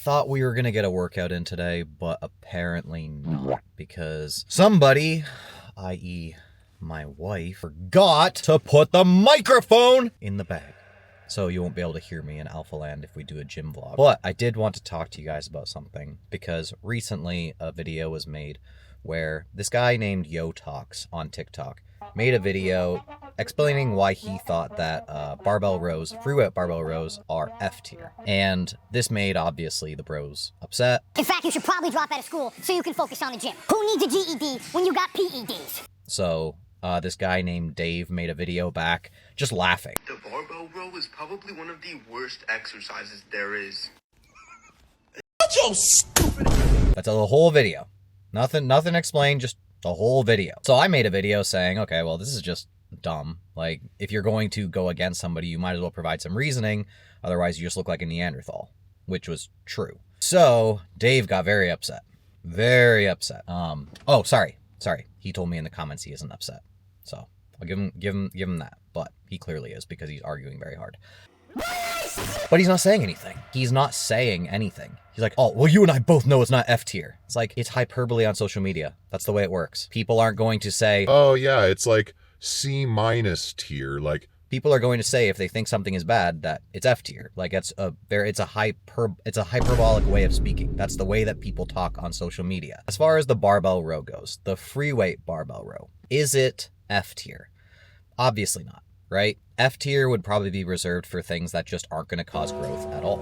thought we were gonna get a workout in today, but apparently not, because somebody, i.e. my wife, forgot to put the microphone in the bag. So you won't be able to hear me in Alpha Land if we do a gym vlog. But I did want to talk to you guys about something, because recently a video was made where this guy named Yo Talks on TikTok made a video explaining why he thought that barbell rows, free-weight barbell rows, are F tier. And this made, obviously, the bros upset. In fact, you should probably drop out of school so you can focus on the gym. Who needs a GED when you got PEDs? So this guy named Dave made a video back just laughing. The barbell row is probably one of the worst exercises there is. That's the whole video. Nothing explained, just the whole video. So I made a video saying, okay, well, this is just dumb. Like, if you're going to go against somebody, you might as well provide some reasoning. Otherwise, you just look like a Neanderthal, which was true. So Dave got very upset. Very upset. Oh, sorry. He told me in the comments he isn't upset. So I'll give him that. But he clearly is, because he's arguing very hard. But he's not saying anything. He's not saying anything. He's like, oh, well, you and I both know it's not F tier. It's like, it's hyperbole on social media. That's the way it works. People aren't going to say, oh yeah, it's like C- tier. Like, people are going to say, if they think something is bad, that it's F tier. Like, it's a hyperbolic way of speaking. That's the way that people talk on social media. As far as the barbell row goes, the free weight barbell row, is it F tier? Obviously not, right? F tier would probably be reserved for things that just aren't going to cause growth at all.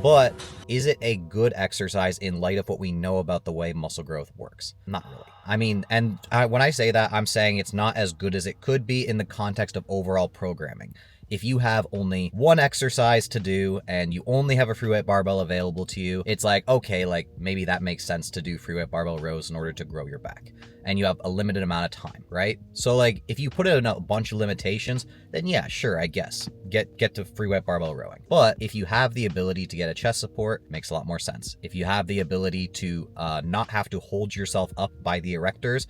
But is it a good exercise in light of what we know about the way muscle growth works? Not really. I mean, and when I say that, I'm saying it's not as good as it could be in the context of overall programming. If you have only one exercise to do and you only have a free weight barbell available to you, it's like, okay, like maybe that makes sense to do free weight barbell rows in order to grow your back. And you have a limited amount of time, right? So like, if you put in a bunch of limitations, then yeah, sure, I guess, get to free weight barbell rowing. But if you have the ability to get a chest support, makes a lot more sense. If you have the ability to not have to hold yourself up by the erectors,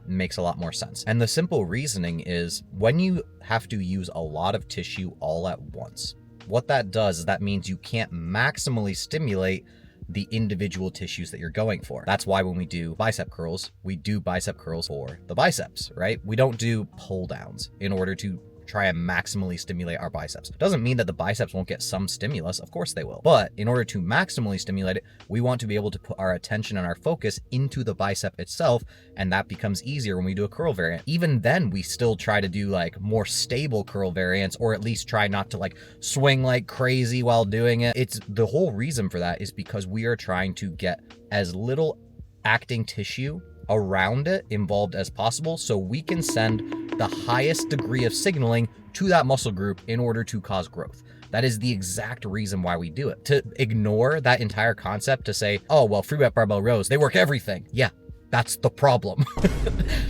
makes a lot more sense. And the simple reasoning is, when you have to use a lot of tissue all at once, what that does is that means you can't maximally stimulate the individual tissues that you're going for. That's why when we do bicep curls, we do bicep curls for the biceps, right? We don't do pull downs in order to try and maximally stimulate our biceps. Doesn't mean that the biceps won't get some stimulus, of course they will. But in order to maximally stimulate it, we want to be able to put our attention and our focus into the bicep itself, and that becomes easier when we do a curl variant. Even then, we still try to do like more stable curl variants, or at least try not to like swing like crazy while doing it. It's the whole reason for that is because we are trying to get as little acting tissue around it involved as possible, so we can send the highest degree of signaling to that muscle group in order to cause growth. That is the exact reason why we do it. To ignore that entire concept, to say, oh, well, free weight barbell rows, they work everything. Yeah, that's the problem.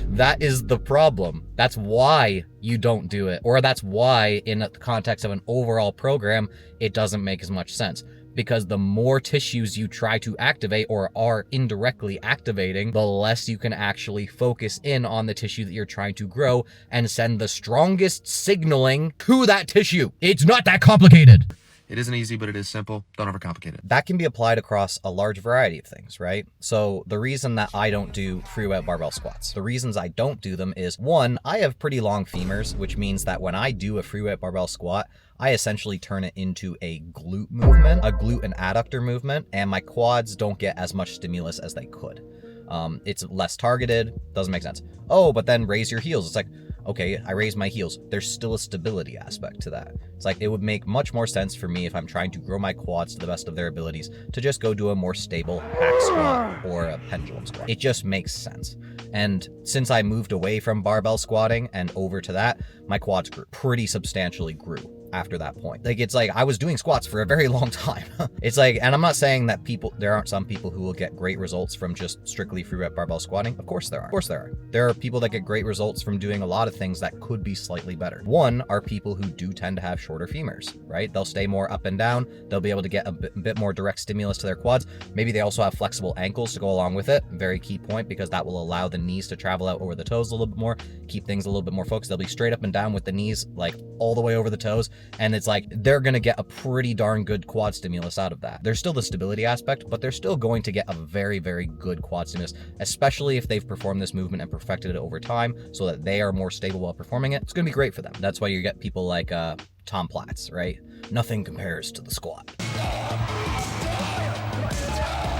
That is the problem. That's why you don't do it. Or that's why, in the context of an overall program, it doesn't make as much sense. Because the more tissues you try to activate or are indirectly activating, the less you can actually focus in on the tissue that you're trying to grow and send the strongest signaling to that tissue. It's not that complicated. It isn't easy, but it is simple. Don't overcomplicate it. That can be applied across a large variety of things, right? So the reason that I don't do free weight barbell squats, the reasons I don't do them is, one, I have pretty long femurs, which means that when I do a free weight barbell squat, I essentially turn it into a glute movement, a glute and adductor movement, and my quads don't get as much stimulus as they could. It's less targeted, doesn't make sense. Oh, but then raise your heels. It's like, okay, I raise my heels. There's still a stability aspect to that. It's like, it would make much more sense for me if I'm trying to grow my quads to the best of their abilities to just go do a more stable hack squat or a pendulum squat. It just makes sense. And since I moved away from barbell squatting and over to that, my quads pretty substantially grew after that point. Like, it's like I was doing squats for a very long time. It's like, and I'm not saying that there aren't some people who will get great results from just strictly free weight barbell squatting. Of course there are. Of course there are. There are people that get great results from doing a lot of things that could be slightly better. One are people who do tend to have shorter femurs, right? They'll stay more up and down. They'll be able to get a bit more direct stimulus to their quads. Maybe they also have flexible ankles to go along with it. Very key point, because that will allow the knees to travel out over the toes a little bit more, keep things a little bit more focused. They'll be straight up and down with the knees like all the way over the toes, And it's like, they're going to get a pretty darn good quad stimulus out of that. There's still the stability aspect, but they're still going to get a very, very good quad stimulus, especially if they've performed this movement and perfected it over time so that they are more stable while performing it. It's going to be great for them. That's why you get people like Tom Platz, right? Nothing compares to the squat.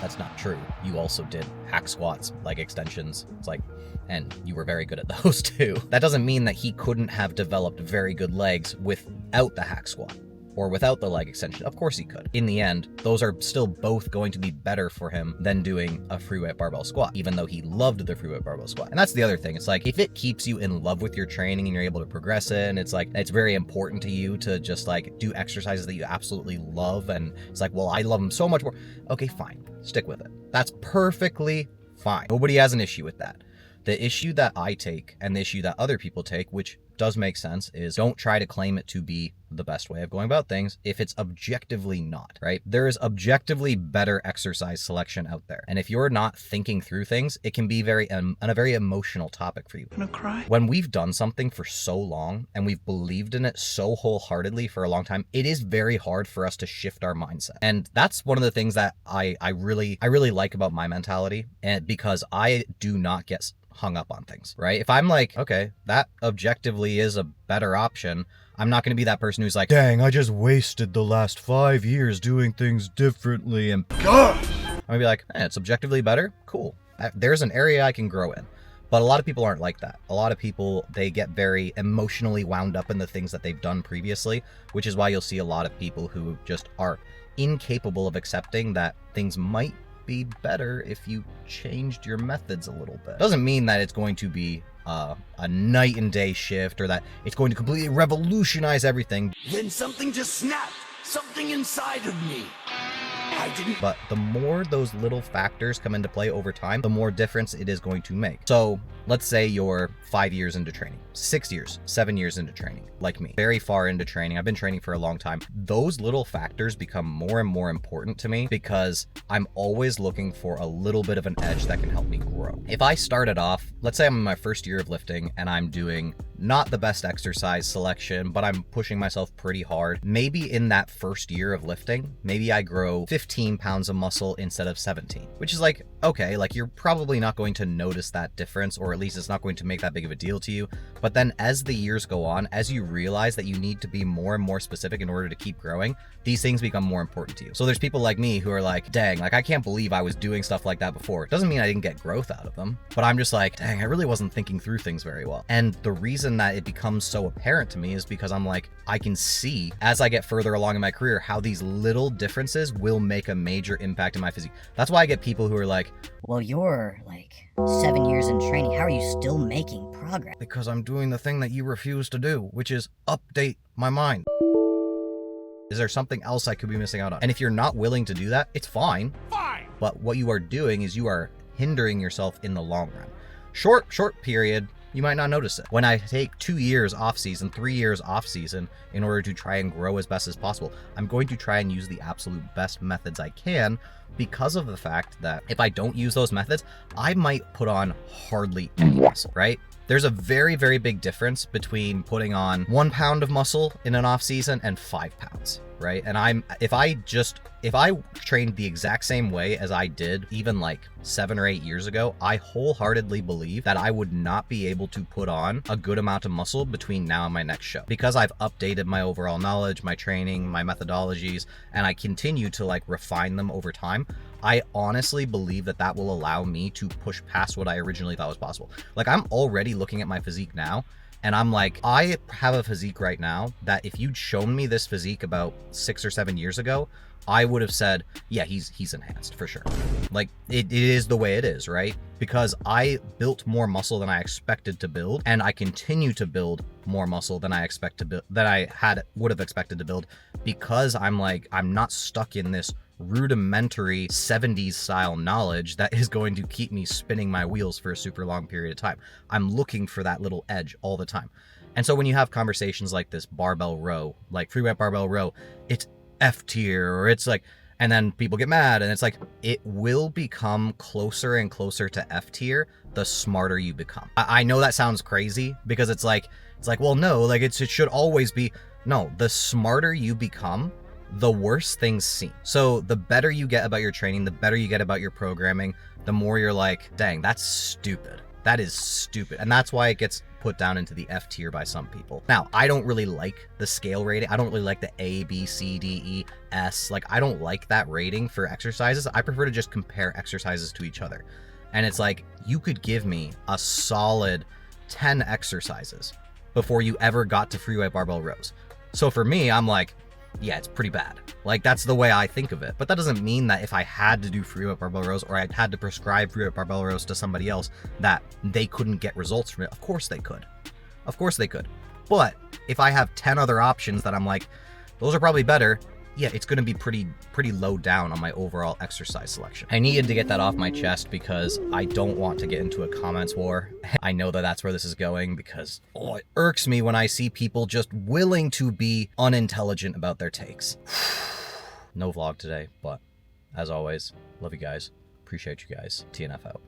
That's not true. You also did hack squats, leg extensions. It's like, and you were very good at those too. That doesn't mean that he couldn't have developed very good legs without the hack squat or without the leg extension. Of course he could. In the end, those are still both going to be better for him than doing a free weight barbell squat, even though he loved the free weight barbell squat. And that's the other thing. It's like, if it keeps you in love with your training and you're able to progress it, and it's like, it's very important to you to just like do exercises that you absolutely love. And it's like, well, I love them so much more. Okay, fine. Stick with it. That's perfectly fine. Nobody has an issue with that. The issue that I take and the issue that other people take, which does make sense, is don't try to claim it to be the best way of going about things if it's objectively not, right? There is objectively better exercise selection out there. And if you're not thinking through things, it can be a very emotional topic for you. I'm gonna cry. When we've done something for so long and we've believed in it so wholeheartedly for a long time, it is very hard for us to shift our mindset. And that's one of the things that I really like about my mentality, and because I do not get hung up on things, right? If I'm like, okay, that objectively is a better option, I'm not going to be that person who's like, dang, I just wasted the last 5 years doing things differently. And gosh, I'm gonna be like, it's objectively better. Cool. There's an area I can grow in. But a lot of people aren't like that. A lot of people, they get very emotionally wound up in the things that they've done previously, which is why you'll see a lot of people who just are incapable of accepting that things might be better if you changed your methods a little bit. Doesn't mean that it's going to be a night and day shift or that it's going to completely revolutionize everything. Then something just snapped. Something inside of me. I didn't. But the more those little factors come into play over time, the more difference it is going to make. So let's say you're 5 years into training, 6 years, 7 years into training, like me, very far into training. I've been training for a long time. Those little factors become more and more important to me because I'm always looking for a little bit of an edge that can help me grow. If I started off, let's say I'm in my first year of lifting and I'm doing not the best exercise selection, but I'm pushing myself pretty hard. Maybe in that first year of lifting, maybe I grow 15 pounds of muscle instead of 17, which is like, okay, like you're probably not going to notice that difference, or at least it's not going to make that big of a deal to you. But then as the years go on, as you realize that you need to be more and more specific in order to keep growing, these things become more important to you. So there's people like me who are like, dang, like I can't believe I was doing stuff like that before. It doesn't mean I didn't get growth out of them, but I'm just like, dang, I really wasn't thinking through things very well. And the reason that it becomes so apparent to me is because I'm like, I can see as I get further along in my career how these little differences will make a major impact in my physique. That's why I get people who are like, well, you're like 7 years in training. How are you still making progress? because I'm doing the thing that you refuse to do, which is update my mind. Is there something else I could be missing out on? And if you're not willing to do that, it's fine. Fine. But what you are doing is you are hindering yourself in the long run. Short period, you might not notice it. When I take 2 years off season, 3 years off season in order to try and grow as best as possible, I'm going to try and use the absolute best methods I can, because of the fact that if I don't use those methods, I might put on hardly any muscle, right? There's a very, very big difference between putting on 1 pound of muscle in an off season and 5 pounds, right? And if I trained the exact same way as I did even like 7 or 8 years ago, I wholeheartedly believe that I would not be able to put on a good amount of muscle between now and my next show, because I've updated my overall knowledge, my training, my methodologies, and I continue to like refine them over time. I honestly believe that that will allow me to push past what I originally thought was possible. Like, I'm already looking at my physique now, and I'm like, I have a physique right now that if you'd shown me this physique about 6 or 7 years ago, I would have said, yeah, he's enhanced for sure. Like, it is the way it is, right? Because I built more muscle than I expected to build, and I continue to build more muscle than I would have expected to build, because I'm like, I'm not stuck in this rudimentary 70s style knowledge that is going to keep me spinning my wheels for a super long period of time. I'm looking for that little edge all the time. And so when you have conversations like this barbell row, like free weight barbell row, it's F tier, or it's like, and then people get mad, and it's like, it will become closer and closer to F tier the smarter you become. I know that sounds crazy, because it's like, well, no, like it should always be. No, the smarter you become, the worse things seem. So the better you get about your training, the better you get about your programming, the more you're like, dang, that's stupid. That is stupid. And that's why it gets put down into the F tier by some people. Now, I don't really like the scale rating. I don't really like the A, B, C, D, E, S. Like, I don't like that rating for exercises. I prefer to just compare exercises to each other. And it's like, you could give me a solid 10 exercises before you ever got to free weight barbell rows. So for me, I'm like, yeah, it's pretty bad. Like, that's the way I think of it. But that doesn't mean that if I had to do free weight barbell rows, or I had to prescribe free weight barbell rows to somebody else, that they couldn't get results from it. Of course they could. Of course they could. But if I have 10 other options that I'm like, those are probably better, yeah, it's going to be pretty low down on my overall exercise selection. I needed to get that off my chest because I don't want to get into a comments war. I know that that's where this is going because, oh, it irks me when I see people just willing to be unintelligent about their takes. No vlog today, but as always, love you guys. Appreciate you guys. TNF out.